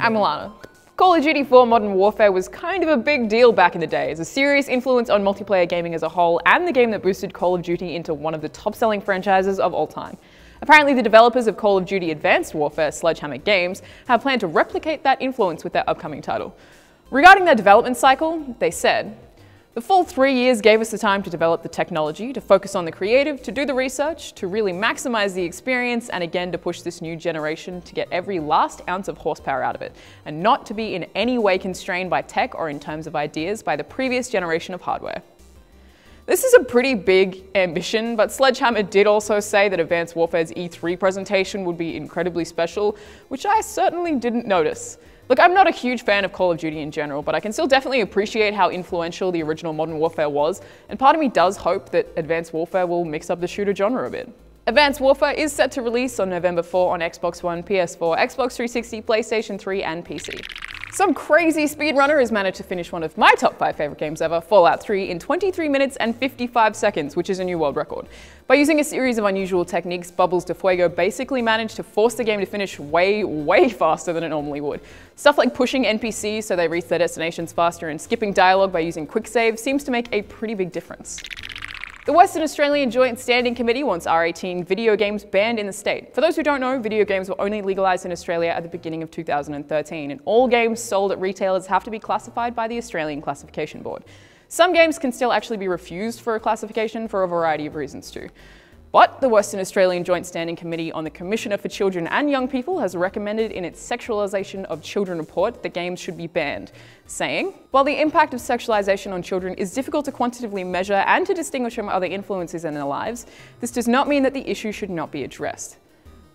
I'm Alana. Call of Duty 4 Modern Warfare was kind of a big deal back in the day as a serious influence on multiplayer gaming as a whole and the game that boosted Call of Duty into one of the top-selling franchises of all time. Apparently the developers of Call of Duty Advanced Warfare, Sledgehammer Games, have planned to replicate that influence with their upcoming title. Regarding their development cycle, they said, "The full 3 years gave us the time to develop the technology, to focus on the creative, to do the research, to really maximize the experience, and again to push this new generation to get every last ounce of horsepower out of it, and not to be in any way constrained by tech or in terms of ideas by the previous generation of hardware." This is a pretty big ambition, but Sledgehammer did also say that Advanced Warfare's E3 presentation would be incredibly special, which I certainly didn't notice. Look, I'm not a huge fan of Call of Duty in general, but I can still definitely appreciate how influential the original Modern Warfare was, and part of me does hope that Advanced Warfare will mix up the shooter genre a bit. Advanced Warfare is set to release on November 4 on Xbox One, PS4, Xbox 360, PlayStation 3, and PC. Some crazy speedrunner has managed to finish one of my top 5 favorite games ever, Fallout 3, in 23 minutes and 55 seconds, which is a new world record. By using a series of unusual techniques, Bubbles de Fuego basically managed to force the game to finish way faster than it normally would. Stuff like pushing NPCs so they reach their destinations faster and skipping dialogue by using quick save seems to make a pretty big difference. The Western Australian Joint Standing Committee wants R18 video games banned in the state. For those who don't know, video games were only legalised in Australia at the beginning of 2013, and all games sold at retailers have to be classified by the Australian Classification Board. Some games can still actually be refused for a classification for a variety of reasons too. But the Western Australian Joint Standing Committee on the Commissioner for Children and Young People has recommended in its Sexualisation of Children report that games should be banned, saying, "While the impact of sexualisation on children is difficult to quantitatively measure and to distinguish from other influences in their lives, this does not mean that the issue should not be addressed.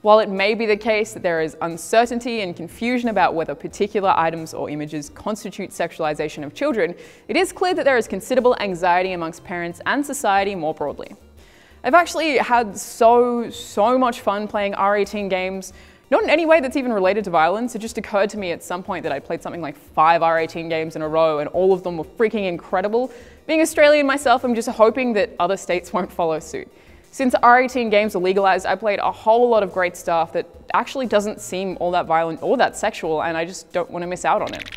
While it may be the case that there is uncertainty and confusion about whether particular items or images constitute sexualisation of children, it is clear that there is considerable anxiety amongst parents and society more broadly." I've actually had so much fun playing R18 games, not in any way that's even related to violence. It just occurred to me at some point that I played something like 5 R18 games in a row and all of them were freaking incredible. Being Australian myself, I'm just hoping that other states won't follow suit. Since R18 games are legalised, I played a whole lot of great stuff that actually doesn't seem all that violent or that sexual, and I just don't want to miss out on it.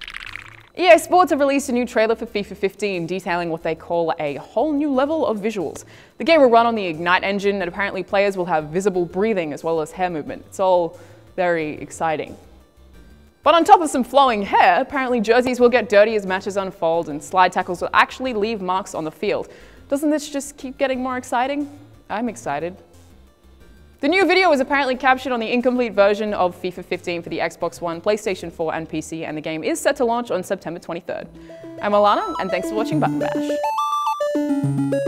EA Sports have released a new trailer for FIFA 15 detailing what they call a whole new level of visuals. The game will run on the Ignite engine and apparently players will have visible breathing as well as hair movement. It's all very exciting. But on top of some flowing hair, apparently jerseys will get dirty as matches unfold and slide tackles will actually leave marks on the field. Doesn't this just keep getting more exciting? I'm excited. The new video was apparently captured on the incomplete version of FIFA 15 for the Xbox One, PlayStation 4 and PC, and the game is set to launch on September 23rd. I'm Alana, and thanks for watching Button Bash.